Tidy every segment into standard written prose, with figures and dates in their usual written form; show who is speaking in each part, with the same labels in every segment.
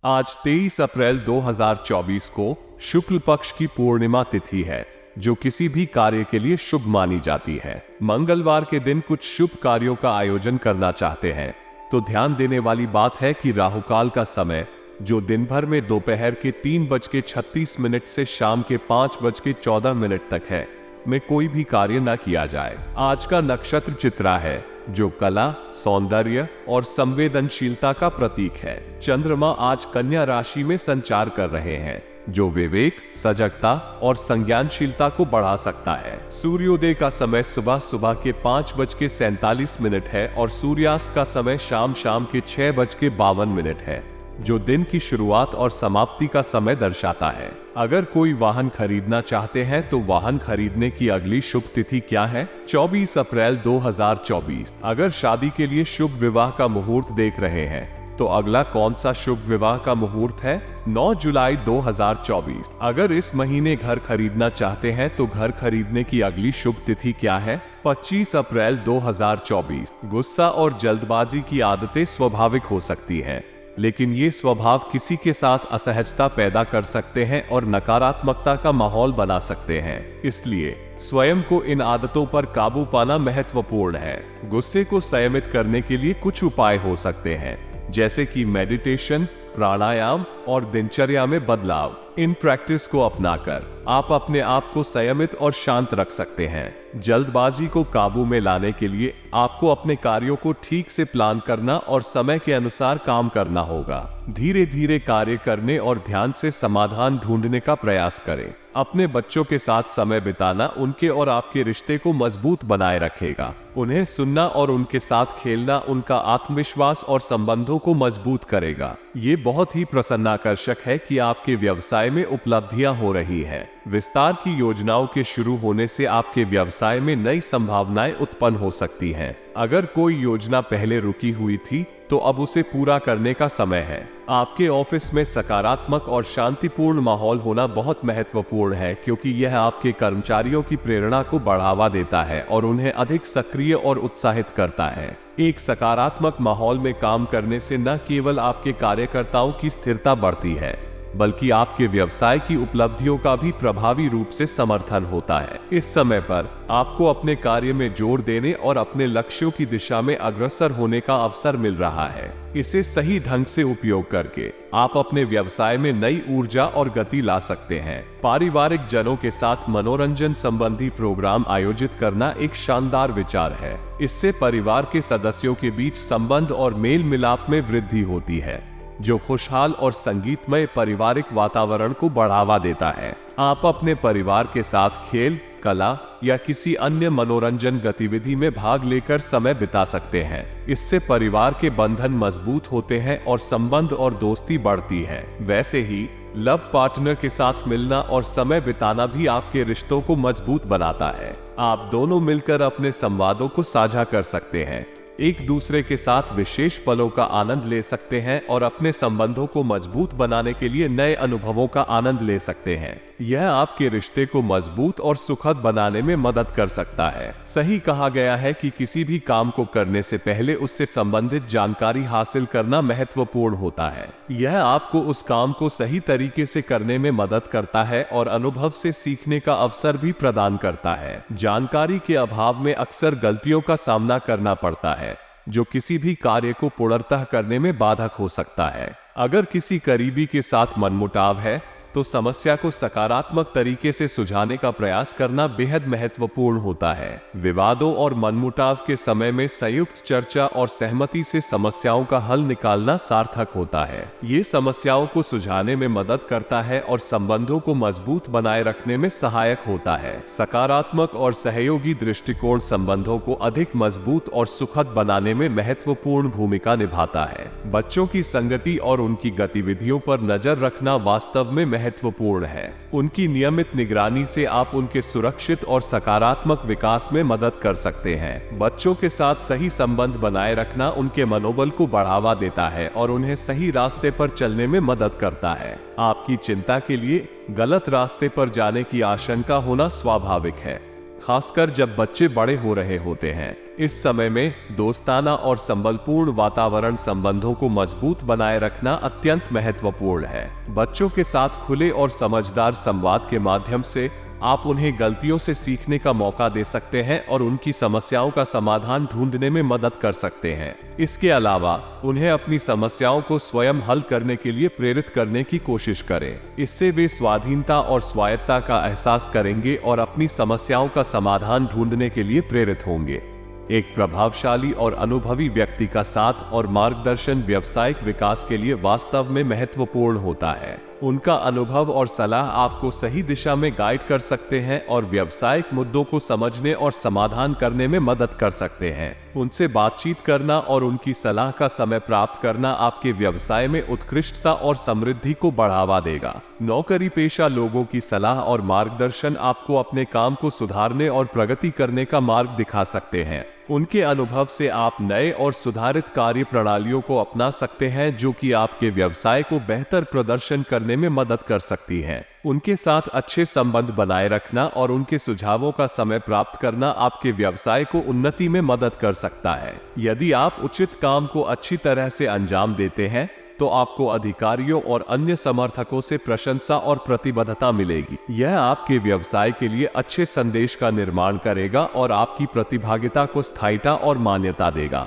Speaker 1: आज 23 अप्रैल 2024 को शुक्ल पक्ष की पूर्णिमा तिथि है, जो किसी भी कार्य के लिए शुभ मानी जाती है। मंगलवार के दिन कुछ शुभ कार्यों का आयोजन करना चाहते हैं तो ध्यान देने वाली बात है कि राहुकाल का समय, जो दिन भर में दोपहर के 3:36 से शाम के 5:14 तक है, में कोई भी कार्य न किया जाए। आज का नक्षत्र चित्रा है, जो कला, सौंदर्य और संवेदनशीलता का प्रतीक है। चंद्रमा आज कन्या राशि में संचार कर रहे हैं, जो विवेक, सजगता और संज्ञानशीलता को बढ़ा सकता है। सूर्योदय का समय सुबह के 5:47 है और सूर्यास्त का समय शाम के 6:52 है, जो दिन की शुरुआत और समाप्ति का समय दर्शाता है। अगर कोई वाहन खरीदना चाहते हैं तो वाहन खरीदने की अगली शुभ तिथि क्या है? 24 अप्रैल 2024। अगर शादी के लिए शुभ विवाह का मुहूर्त देख रहे हैं तो अगला कौन सा शुभ विवाह का मुहूर्त है? 9 जुलाई 2024। अगर इस महीने घर खरीदना चाहते हैं तो घर खरीदने की अगली शुभ तिथि क्या है? 25 अप्रैल 2024। गुस्सा और जल्दबाजी की आदतें स्वाभाविक हो सकती हैं, लेकिन ये स्वभाव किसी के साथ असहजता पैदा कर सकते हैं और नकारात्मकता का माहौल बना सकते हैं। इसलिए स्वयं को इन आदतों पर काबू पाना महत्वपूर्ण है। गुस्से को संयमित करने के लिए कुछ उपाय हो सकते हैं, जैसे कि मेडिटेशन, प्राणायाम और दिनचर्या में बदलाव। इन प्रैक्टिस को अपनाकर आप अपने आप को संयमित और शांत रख सकते हैं। जल्दबाजी को काबू में लाने के लिए आपको अपने कार्यों को ठीक से प्लान करना और समय के अनुसार काम करना होगा। धीरे धीरे कार्य करने और ध्यान से समाधान ढूंढने का प्रयास करें। अपने बच्चों के साथ समय बिताना उनके और आपके रिश्ते को मजबूत बनाए रखेगा। उन्हें सुनना और उनके साथ खेलना उनका आत्मविश्वास और संबंधों को मजबूत करेगा। ये बहुत ही प्रसन्नाकर्षक है कि आपके व्यवसाय में उपलब्धियां हो रही हैं। विस्तार की योजनाओं के शुरू होने से आपके व्यवसाय में नई संभावनाएं उत्पन्न हो सकती हैं। अगर कोई योजना पहले रुकी हुई थी तो अब उसे पूरा करने का समय है। आपके ऑफिस में सकारात्मक और शांतिपूर्ण माहौल होना बहुत महत्वपूर्ण है, क्योंकि यह आपके कर्मचारियों की प्रेरणा को बढ़ावा देता है और उन्हें अधिक सक्रिय और उत्साहित करता है। एक सकारात्मक माहौल में काम करने से न केवल आपके कार्यकर्ताओं की स्थिरता बढ़ती है, बल्कि आपके व्यवसाय की उपलब्धियों का भी प्रभावी रूप से समर्थन होता है। इस समय पर आपको अपने कार्य में जोर देने और अपने लक्ष्यों की दिशा में अग्रसर होने का अवसर मिल रहा है। इसे सही ढंग से उपयोग करके आप अपने व्यवसाय में नई ऊर्जा और गति ला सकते हैं। पारिवारिक जनों के साथ मनोरंजन संबंधी प्रोग्राम आयोजित करना एक शानदार विचार है। इससे परिवार के सदस्यों के बीच संबंध और मेल मिलाप में वृद्धि होती है, जो खुशहाल और संगीतमय पारिवारिक वातावरण को बढ़ावा देता है। आप अपने परिवार के साथ खेल, कला या किसी अन्य मनोरंजन गतिविधि में भाग लेकर समय बिता सकते हैं। इससे परिवार के बंधन मजबूत होते हैं और संबंध और दोस्ती बढ़ती है। वैसे ही लव पार्टनर के साथ मिलना और समय बिताना भी आपके रिश्तों को मजबूत बनाता है। आप दोनों मिलकर अपने संवादों को साझा कर सकते हैं, एक दूसरे के साथ विशेष पलों का आनंद ले सकते हैं और अपने संबंधों को मजबूत बनाने के लिए नए अनुभवों का आनंद ले सकते हैं। यह आपके रिश्ते को मजबूत और सुखद बनाने में मदद कर सकता है। सही कहा गया है कि किसी भी काम को करने से पहले उससे संबंधित जानकारी हासिल करना महत्वपूर्ण होता है। यह आपको उस काम को सही तरीके से करने में मदद करता है और अनुभव से सीखने का अवसर भी प्रदान करता है। जानकारी के अभाव में अक्सर गलतियों का सामना करना पड़ता है, जो किसी भी कार्य को पूर्णतः करने में बाधक हो सकता है। अगर किसी करीबी के साथ मनमुटाव है तो समस्या को सकारात्मक तरीके से सुलझाने का प्रयास करना बेहद महत्वपूर्ण होता है। विवादों और मनमुटाव के समय में संयुक्त चर्चा और सहमति से समस्याओं का हल निकालना सार्थक होता है। ये समस्याओं को सुलझाने में मदद करता है और संबंधों को मजबूत बनाए रखने में सहायक होता है। सकारात्मक और सहयोगी दृष्टिकोण संबंधों को अधिक मजबूत और सुखद बनाने में महत्वपूर्ण भूमिका निभाता है। बच्चों की संगति और उनकी गतिविधियों पर नजर रखना वास्तव में महत्वपूर्ण है। उनकी नियमित निगरानी से आप उनके सुरक्षित और सकारात्मक विकास में मदद कर सकते हैं। बच्चों के साथ सही संबंध बनाए रखना उनके मनोबल को बढ़ावा देता है और उन्हें सही रास्ते पर चलने में मदद करता है। आपकी चिंता के लिए गलत रास्ते पर जाने की आशंका होना स्वाभाविक है, खासकर जब बच्चे बड़े हो रहे होते हैं। इस समय में दोस्ताना और संबलपूर्ण वातावरण संबंधों को मजबूत बनाए रखना अत्यंत महत्वपूर्ण है। बच्चों के साथ खुले और समझदार संवाद के माध्यम से आप उन्हें गलतियों से सीखने का मौका दे सकते हैं और उनकी समस्याओं का समाधान ढूंढने में मदद कर सकते हैं। इसके अलावा उन्हें अपनी समस्याओं को स्वयं हल करने के लिए प्रेरित करने की कोशिश करें। इससे वे स्वाधीनता और स्वायत्तता का एहसास करेंगे और अपनी समस्याओं का समाधान ढूंढने के लिए प्रेरित होंगे। एक प्रभावशाली और अनुभवी व्यक्ति का साथ और मार्गदर्शन व्यावसायिक विकास के लिए वास्तव में महत्वपूर्ण होता है। उनका अनुभव और सलाह आपको सही दिशा में गाइड कर सकते हैं और व्यावसायिक मुद्दों को समझने और समाधान करने में मदद कर सकते हैं। उनसे बातचीत करना और उनकी सलाह का समय प्राप्त करना आपके व्यवसाय में उत्कृष्टता और समृद्धि को बढ़ावा देगा। नौकरी पेशा लोगों की सलाह और मार्गदर्शन आपको अपने काम को सुधारने और प्रगति करने का मार्ग दिखा सकते हैं। उनके अनुभव से आप नए और सुधारित कार्य प्रणालियों को अपना सकते हैं जो कि आपके व्यवसाय को बेहतर प्रदर्शन करने में मदद कर सकती हैं। उनके साथ अच्छे संबंध बनाए रखना और उनके सुझावों का समय प्राप्त करना आपके व्यवसाय को उन्नति में मदद कर सकता है। यदि आप उचित काम को अच्छी तरह से अंजाम देते हैं तो आपको अधिकारियों और अन्य समर्थकों से प्रशंसा और प्रतिबद्धता मिलेगी। यह आपके व्यवसाय के लिए अच्छे संदेश का निर्माण करेगा और आपकी प्रतिभागिता को स्थायिता और मान्यता देगा।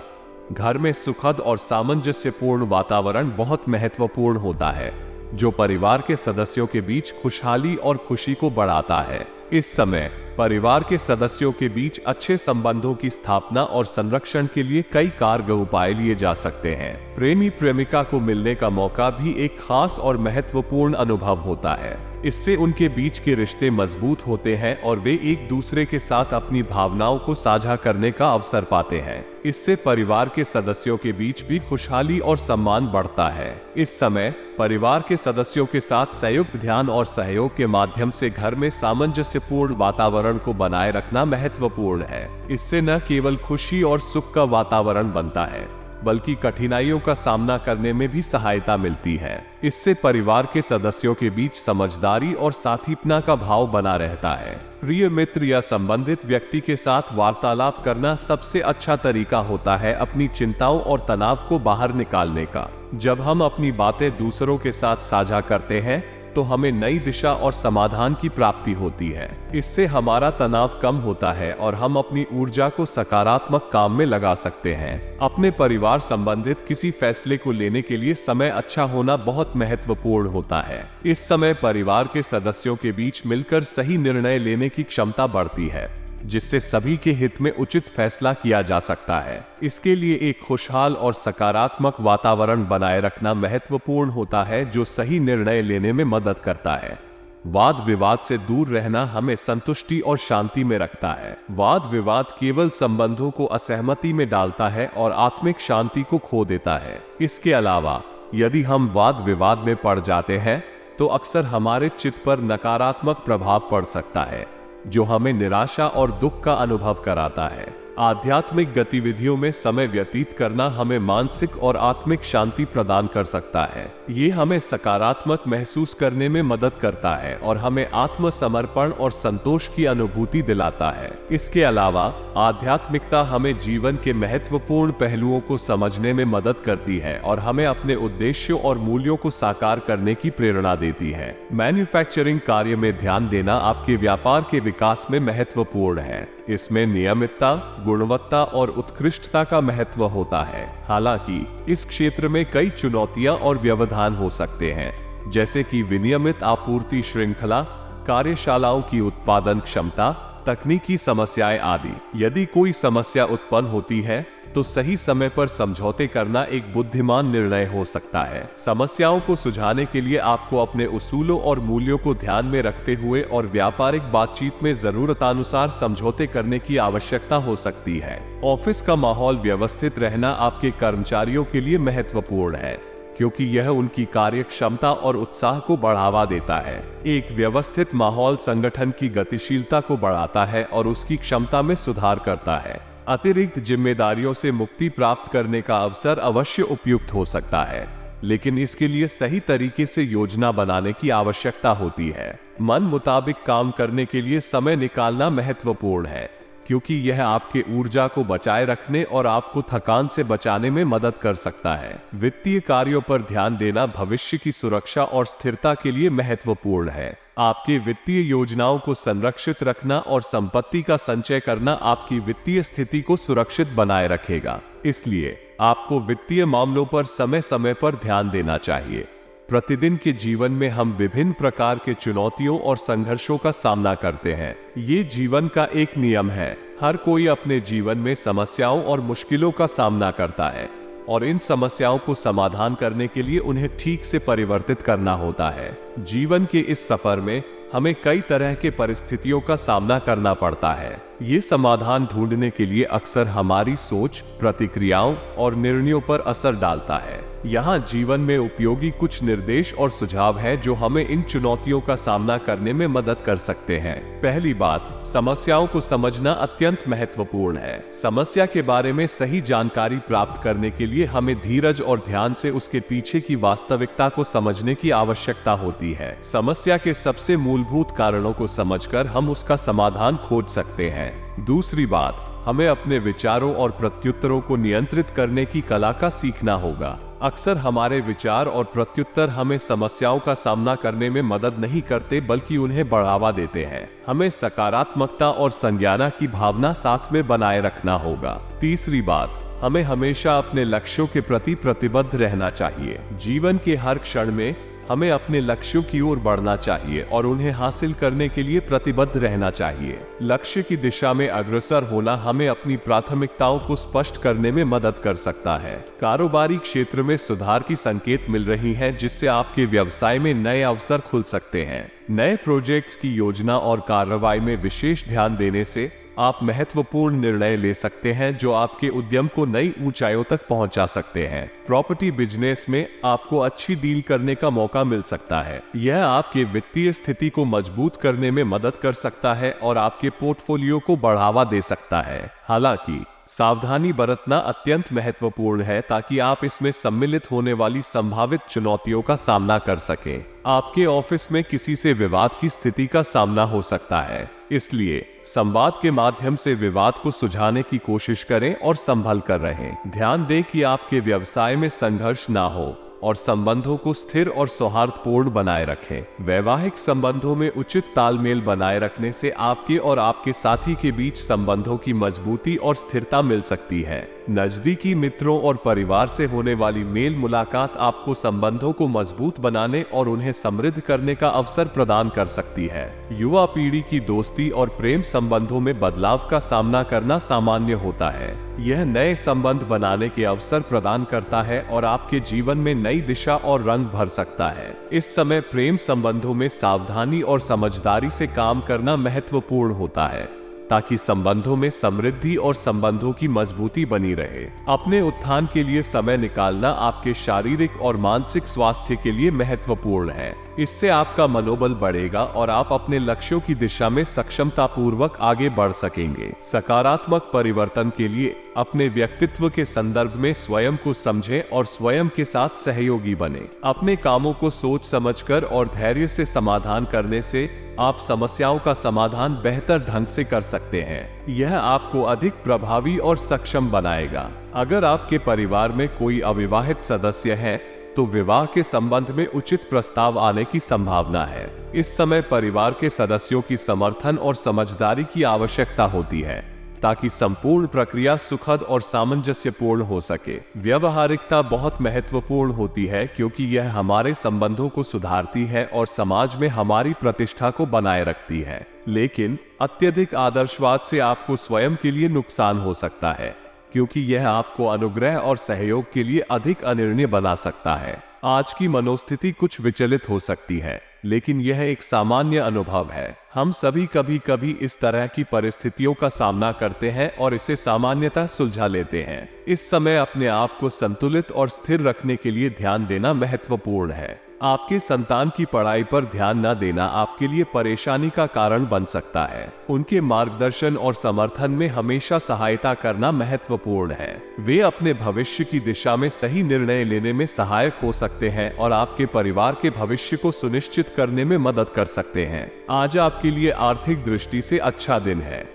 Speaker 1: घर में सुखद और सामंजस्यपूर्ण वातावरण बहुत महत्वपूर्ण होता है, जो परिवार के सदस्यों के बीच खुशहाली और खुशी को बढ़ाता है। इस समय परिवार के सदस्यों के बीच अच्छे संबंधों की स्थापना और संरक्षण के लिए कई कारगर उपाय लिए जा सकते हैं। प्रेमी प्रेमिका को मिलने का मौका भी एक खास और महत्वपूर्ण अनुभव होता है। इससे उनके बीच के रिश्ते मजबूत होते हैं और वे एक दूसरे के साथ अपनी भावनाओं को साझा करने का अवसर पाते हैं। इससे परिवार के सदस्यों के बीच भी खुशहाली और सम्मान बढ़ता है। इस समय परिवार के सदस्यों के साथ संयुक्त ध्यान और सहयोग के माध्यम से घर में सामंजस्यपूर्ण वातावरण को बनाए रखना महत्वपूर्ण है। इससे न केवल खुशी और सुख का वातावरण बनता है, बल्कि कठिनाइयों का सामना करने में भी सहायता मिलती है। इससे परिवार के सदस्यों के बीच समझदारी और साथीपना का भाव बना रहता है। प्रिय मित्र या संबंधित व्यक्ति के साथ वार्तालाप करना सबसे अच्छा तरीका होता है अपनी चिंताओं और तनाव को बाहर निकालने का। जब हम अपनी बातें दूसरों के साथ साझा करते हैं तो हमें नई दिशा और समाधान की प्राप्ति होती है। इससे हमारा तनाव कम होता है और हम अपनी ऊर्जा को सकारात्मक काम में लगा सकते हैं। अपने परिवार संबंधित किसी फैसले को लेने के लिए समय अच्छा होना बहुत महत्वपूर्ण होता है। इस समय परिवार के सदस्यों के बीच मिलकर सही निर्णय लेने की क्षमता बढ़ती है, जिससे सभी के हित में उचित फैसला किया जा सकता है। इसके लिए एक खुशहाल और सकारात्मक वातावरण बनाए रखना महत्वपूर्ण होता है, जो सही निर्णय लेने में मदद करता है। वाद विवाद से दूर रहना हमें संतुष्टि और शांति में रखता है। वाद विवाद केवल संबंधों को असहमति में डालता है और आत्मिक शांति को खो देता है। इसके अलावा यदि हम वाद विवाद में पड़ जाते हैं तो अक्सर हमारे चित्त पर नकारात्मक प्रभाव पड़ सकता है, जो हमें निराशा और दुख का अनुभव कराता है। आध्यात्मिक गतिविधियों में समय व्यतीत करना हमें मानसिक और आत्मिक शांति प्रदान कर सकता है। ये हमें सकारात्मक महसूस करने में मदद करता है और हमें आत्मसमर्पण और संतोष की अनुभूति दिलाता है। इसके अलावा आध्यात्मिकता हमें जीवन के महत्वपूर्ण पहलुओं को समझने में मदद करती है और हमें अपने उद्देश्यों और मूल्यों को साकार करने की प्रेरणा देती है। मैन्युफैक्चरिंग कार्य में ध्यान देना आपके व्यापार के विकास में महत्वपूर्ण है। इसमें नियमितता, गुणवत्ता और उत्कृष्टता का महत्व होता है। हालांकि इस क्षेत्र में कई चुनौतियां और व्यवधान हो सकते हैं, जैसे कि विनियमित आपूर्ति श्रृंखला, कार्यशालाओं की उत्पादन क्षमता, तकनीकी समस्याएं आदि। यदि कोई समस्या उत्पन्न होती है तो सही समय पर समझौते करना एक बुद्धिमान निर्णय हो सकता है। समस्याओं को सुलझाने के लिए आपको अपने उसूलों और मूल्यों को ध्यान में रखते हुए और व्यापारिक बातचीत में जरूरतानुसार समझौते करने की आवश्यकता हो सकती है। ऑफिस का माहौल व्यवस्थित रहना आपके कर्मचारियों के लिए महत्वपूर्ण है, क्योंकि यह उनकी कार्य क्षमता और उत्साह को बढ़ावा देता है। एक व्यवस्थित माहौल संगठन की गतिशीलता को बढ़ाता है और उसकी क्षमता में सुधार करता है। अतिरिक्त जिम्मेदारियों से मुक्ति प्राप्त करने का अवसर अवश्य उपयुक्त हो सकता है। लेकिन इसके लिए सही तरीके से योजना बनाने की आवश्यकता होती है। मन मुताबिक काम करने के लिए समय निकालना महत्वपूर्ण है, क्योंकि यह आपके ऊर्जा को बचाए रखने और आपको थकान से बचाने में मदद कर सकता है। वित्तीय कार्यों पर ध्यान देना भविष्य की सुरक्षा और स्थिरता के लिए महत्वपूर्ण है। आपके वित्तीय योजनाओं को संरक्षित रखना और संपत्ति का संचय करना आपकी वित्तीय स्थिति को सुरक्षित बनाए रखेगा। इसलिए आपको वित्तीय मामलों पर समय समय पर ध्यान देना चाहिए। प्रतिदिन के जीवन में हम विभिन्न प्रकार के चुनौतियों और संघर्षों का सामना करते हैं। ये जीवन का एक नियम है। हर कोई अपने जीवन में समस्याओं और मुश्किलों का सामना करता है और इन समस्याओं को समाधान करने के लिए उन्हें ठीक से परिवर्तित करना होता है। जीवन के इस सफर में हमें कई तरह के परिस्थितियों का सामना करना पड़ता है। ये समाधान ढूंढने के लिए अक्सर हमारी सोच, प्रतिक्रियाओं और निर्णयों पर असर डालता है। यहाँ जीवन में उपयोगी कुछ निर्देश और सुझाव हैं जो हमें इन चुनौतियों का सामना करने में मदद कर सकते हैं। पहली बात, समस्याओं को समझना अत्यंत महत्वपूर्ण है। समस्या के बारे में सही जानकारी प्राप्त करने के लिए हमें धीरज और ध्यान से उसके पीछे की वास्तविकता को समझने की आवश्यकता होती है। समस्या के सबसे मूलभूत कारणों को समझकर हम उसका समाधान खोज सकते हैं। दूसरी बात, हमें अपने विचारों और प्रत्युत्तरों को नियंत्रित करने की कला का सीखना होगा। अक्सर हमारे विचार और प्रत्युत्तर हमें समस्याओं का सामना करने में मदद नहीं करते, बल्कि उन्हें बढ़ावा देते हैं। हमें सकारात्मकता और संज्ञाना की भावना साथ में बनाए रखना होगा। तीसरी बात, हमें हमेशा अपने लक्ष्यों के प्रति प्रतिबद्ध रहना चाहिए। जीवन के हर क्षण में हमें अपने लक्ष्यों की ओर बढ़ना चाहिए और उन्हें हासिल करने के लिए प्रतिबद्ध रहना चाहिए। लक्ष्य की दिशा में अग्रसर होना हमें अपनी प्राथमिकताओं को स्पष्ट करने में मदद कर सकता है। कारोबारी क्षेत्र में सुधार की संकेत मिल रही हैं, जिससे आपके व्यवसाय में नए अवसर खुल सकते हैं। नए प्रोजेक्ट्स की योजना और कार्रवाई में विशेष ध्यान देने से आप महत्वपूर्ण निर्णय ले सकते हैं जो आपके उद्यम को नई ऊंचाइयों तक पहुंचा सकते हैं। प्रॉपर्टी बिजनेस में आपको अच्छी डील करने का मौका मिल सकता है। यह आपके वित्तीय स्थिति को मजबूत करने में मदद कर सकता है और आपके पोर्टफोलियो को बढ़ावा दे सकता है। हालांकि सावधानी बरतना अत्यंत महत्वपूर्ण है ताकि आप इसमें सम्मिलित होने वाली संभावित चुनौतियों का सामना कर सकें। आपके ऑफिस में किसी से विवाद की स्थिति का सामना हो सकता है, इसलिए संवाद के माध्यम से विवाद को सुलझाने की कोशिश करें और संभल कर रहें। ध्यान दें कि आपके व्यवसाय में संघर्ष ना हो और संबंधों को स्थिर और सौहार्दपूर्ण बनाए रखें। वैवाहिक संबंधों में उचित तालमेल बनाए रखने से आपके और आपके साथी के बीच संबंधों की मजबूती और स्थिरता मिल सकती है। नजदीकी मित्रों और परिवार से होने वाली मेल मुलाकात आपको संबंधों को मजबूत बनाने और उन्हें समृद्ध करने का अवसर प्रदान कर सकती है। युवा पीढ़ी की दोस्ती और प्रेम संबंधों में बदलाव का सामना करना सामान्य होता है। यह नए संबंध बनाने के अवसर प्रदान करता है और आपके जीवन में नई दिशा और रंग भर सकता है। इस समय प्रेम संबंधों में सावधानी और समझदारी से काम करना महत्वपूर्ण होता है ताकि संबंधों में समृद्धि और संबंधों की मजबूती बनी रहे। अपने उत्थान के लिए समय निकालना आपके शारीरिक और मानसिक स्वास्थ्य के लिए महत्वपूर्ण है। इससे आपका मनोबल बढ़ेगा और आप अपने लक्ष्यों की दिशा में सक्षमतापूर्वक आगे बढ़ सकेंगे। सकारात्मक परिवर्तन के लिए अपने व्यक्तित्व के संदर्भ में स्वयं को समझें और स्वयं के साथ सहयोगी बने। अपने कामों को सोच समझकर और धैर्य से समाधान करने से आप समस्याओं का समाधान बेहतर ढंग से कर सकते हैं। यह आपको अधिक प्रभावी और सक्षम बनाएगा। अगर आपके परिवार में कोई अविवाहित सदस्य है तो विवाह के संबंध में उचित प्रस्ताव आने की संभावना है। इस समय परिवार के सदस्यों की समर्थन और समझदारी की आवश्यकता होती है ताकि संपूर्ण प्रक्रिया सुखद और सामंजस्यपूर्ण हो सके। व्यवहारिकता बहुत महत्वपूर्ण होती है क्योंकि यह हमारे संबंधों को सुधारती है और समाज में हमारी प्रतिष्ठा को बनाए रखती है। लेकिन अत्यधिक आदर्शवाद से आपको स्वयं के लिए नुकसान हो सकता है क्योंकि यह आपको अनुग्रह और सहयोग के लिए अधिक अनिर्णय बना सकता है। आज की मनोस्थिति कुछ विचलित हो सकती है, लेकिन यह एक सामान्य अनुभव है। हम सभी कभी कभी इस तरह की परिस्थितियों का सामना करते हैं और इसे सामान्यतः सुलझा लेते हैं। इस समय अपने आप को संतुलित और स्थिर रखने के लिए ध्यान देना महत्वपूर्ण है। आपके संतान की पढ़ाई पर ध्यान न देना आपके लिए परेशानी का कारण बन सकता है। उनके मार्गदर्शन और समर्थन में हमेशा सहायता करना महत्वपूर्ण है। वे अपने भविष्य की दिशा में सही निर्णय लेने में सहायक हो सकते हैं और आपके परिवार के भविष्य को सुनिश्चित करने में मदद कर सकते हैं। आज आपके लिए आर्थिक दृष्टि से अच्छा दिन है।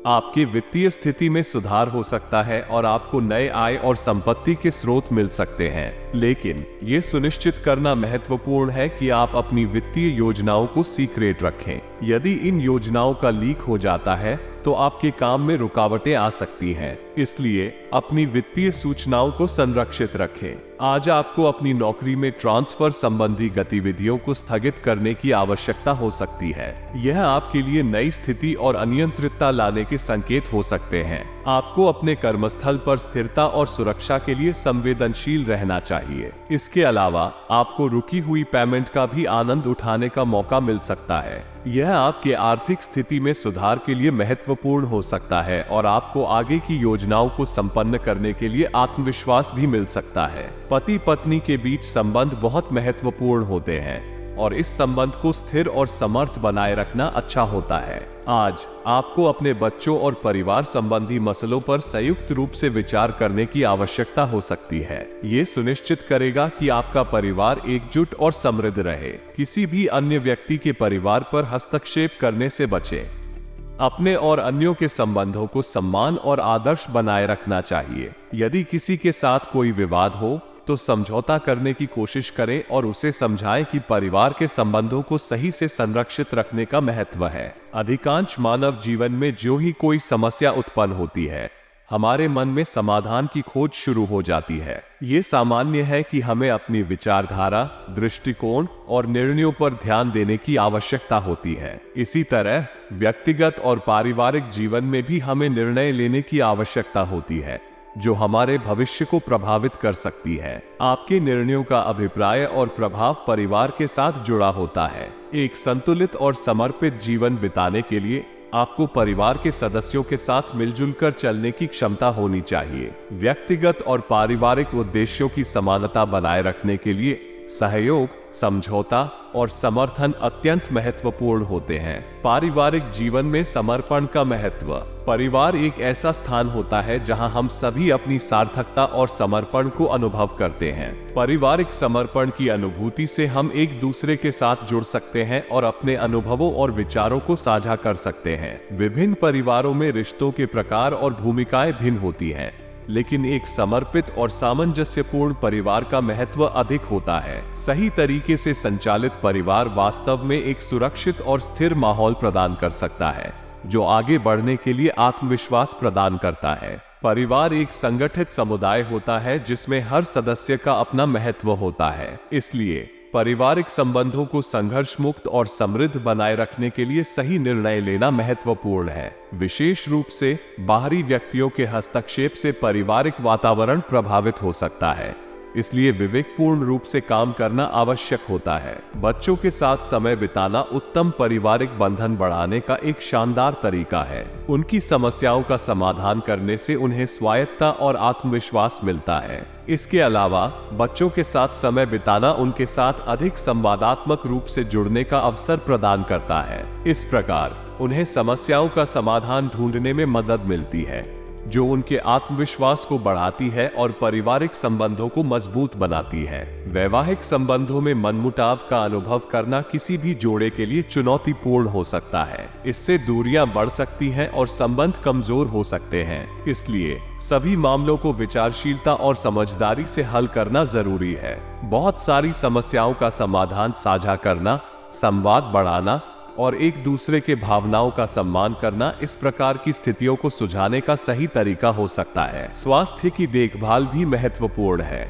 Speaker 1: आपकी वित्तीय स्थिति में सुधार हो सकता है और आपको नए आय और संपत्ति के स्रोत मिल सकते हैं, लेकिन ये सुनिश्चित करना महत्वपूर्ण है कि आप अपनी वित्तीय योजनाओं को सीक्रेट रखें। यदि इन योजनाओं का लीक हो जाता है तो आपके काम में रुकावटें आ सकती हैं, इसलिए अपनी वित्तीय सूचनाओं को संरक्षित रखें। आज आपको अपनी नौकरी में ट्रांसफर संबंधी गतिविधियों को स्थगित करने की आवश्यकता हो सकती है। यह आपके लिए नई स्थिति और अनियंत्रितता लाने के संकेत हो सकते हैं। आपको अपने कर्मस्थल पर स्थिरता और सुरक्षा के लिए संवेदनशील रहना चाहिए। इसके अलावा आपको रुकी हुई पेमेंट का भी आनंद उठाने का मौका मिल सकता है। यह आपके आर्थिक स्थिति में सुधार के लिए महत्वपूर्ण हो सकता है और आपको आगे की योजनाओं को संपन्न करने के लिए आत्मविश्वास भी मिल सकता है। पति पत्नी के बीच संबंध बहुत महत्वपूर्ण होते हैं और इस संबंध को स्थिर और समर्थ बनाए रखना अच्छा होता है। आज आपको अपने बच्चों और परिवार संबंधी मसलों पर संयुक्त रूप से विचार करने की आवश्यकता हो सकती है। ये सुनिश्चित करेगा कि आपका परिवार एकजुट और समृद्ध रहे। किसी भी अन्य व्यक्ति के परिवार पर हस्तक्षेप करने से बचें। अपने और अन्यों के संबंधों को सम्मान और आदर्श बनाए रखना चाहिए। यदि किसी के साथ कोई विवाद हो तो समझौता करने की कोशिश करें और उसे समझाएं कि परिवार के संबंधों को सही से संरक्षित रखने का महत्व है। अधिकांश मानव जीवन में जो ही कोई समस्या उत्पन्न होती है, हमारे मन में समाधान की खोज शुरू हो जाती है। ये सामान्य है कि हमें अपनी विचारधारा, दृष्टिकोण और निर्णयों पर ध्यान देने की आवश्यकता होती है। इसी तरह व्यक्तिगत और पारिवारिक जीवन में भी हमें निर्णय लेने की आवश्यकता होती है जो हमारे भविष्य को प्रभावित कर सकती है। आपके निर्णयों का अभिप्राय और प्रभाव परिवार के साथ जुड़ा होता है। एक संतुलित और समर्पित जीवन बिताने के लिए आपको परिवार के सदस्यों के साथ मिलजुल कर चलने की क्षमता होनी चाहिए। व्यक्तिगत और पारिवारिक उद्देश्यों की समानता बनाए रखने के लिए सहयोग, समझौता और समर्थन अत्यंत महत्वपूर्ण होते हैं। पारिवारिक जीवन में समर्पण का महत्व। परिवार एक ऐसा स्थान होता है जहां हम सभी अपनी सार्थकता और समर्पण को अनुभव करते हैं। पारिवारिक समर्पण की अनुभूति से हम एक दूसरे के साथ जुड़ सकते हैं और अपने अनुभवों और विचारों को साझा कर सकते हैं। विभिन्न परिवारों में रिश्तों के प्रकार और भूमिकाएं भिन्न होती हैं, लेकिन एक समर्पित और सामंजस्यपूर्ण परिवार का महत्व अधिक होता है। सही तरीके से संचालित परिवार वास्तव में एक सुरक्षित और स्थिर माहौल प्रदान कर सकता है, जो आगे बढ़ने के लिए आत्मविश्वास प्रदान करता है। परिवार एक संगठित समुदाय होता है जिसमें हर सदस्य का अपना महत्व होता है। इसलिए पारिवारिक संबंधों को संघर्ष मुक्त और समृद्ध बनाए रखने के लिए सही निर्णय लेना महत्वपूर्ण है। विशेष रूप से बाहरी व्यक्तियों के हस्तक्षेप से पारिवारिक वातावरण प्रभावित हो सकता है, इसलिए विवेकपूर्ण रूप से काम करना आवश्यक होता है। बच्चों के साथ समय बिताना उत्तम पारिवारिक बंधन बढ़ाने का एक शानदार तरीका है। उनकी समस्याओं का समाधान करने से उन्हें स्वायत्तता और आत्मविश्वास मिलता है। इसके अलावा बच्चों के साथ समय बिताना उनके साथ अधिक संवादात्मक रूप से जुड़ने का अवसर प्रदान करता है। इस प्रकार उन्हें समस्याओं का समाधान ढूंढने में मदद मिलती है, जो उनके आत्मविश्वास को बढ़ाती है और पारिवारिक संबंधों को मजबूत बनाती है। वैवाहिक संबंधों में मनमुटाव का अनुभव करना किसी भी जोड़े के लिए चुनौतीपूर्ण हो सकता है। इससे दूरियां बढ़ सकती हैं और संबंध कमजोर हो सकते हैं। इसलिए सभी मामलों को विचारशीलता और समझदारी से हल करना जरूरी है। बहुत सारी समस्याओं का समाधान साझा करना, संवाद बढ़ाना और एक दूसरे के भावनाओं का सम्मान करना इस प्रकार की स्थितियों को सुलझाने का सही तरीका हो सकता है। स्वास्थ्य की देखभाल भी महत्वपूर्ण है।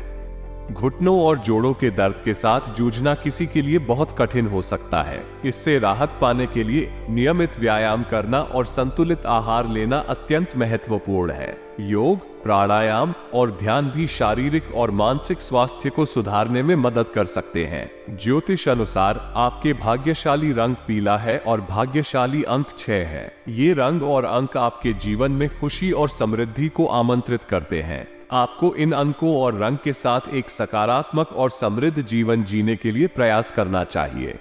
Speaker 1: घुटनों और जोड़ों के दर्द के साथ जूझना किसी के लिए बहुत कठिन हो सकता है। इससे राहत पाने के लिए नियमित व्यायाम करना और संतुलित आहार लेना अत्यंत महत्वपूर्ण है। योग, प्राणायाम और ध्यान भी शारीरिक और मानसिक स्वास्थ्य को सुधारने में मदद कर सकते हैं। ज्योतिष अनुसार आपके भाग्यशाली रंग पीला है और भाग्यशाली अंक 6 है। ये रंग और अंक आपके जीवन में खुशी और समृद्धि को आमंत्रित करते हैं। आपको इन अंकों और रंग के साथ एक सकारात्मक और समृद्ध जीवन जीने के लिए प्रयास करना चाहिए।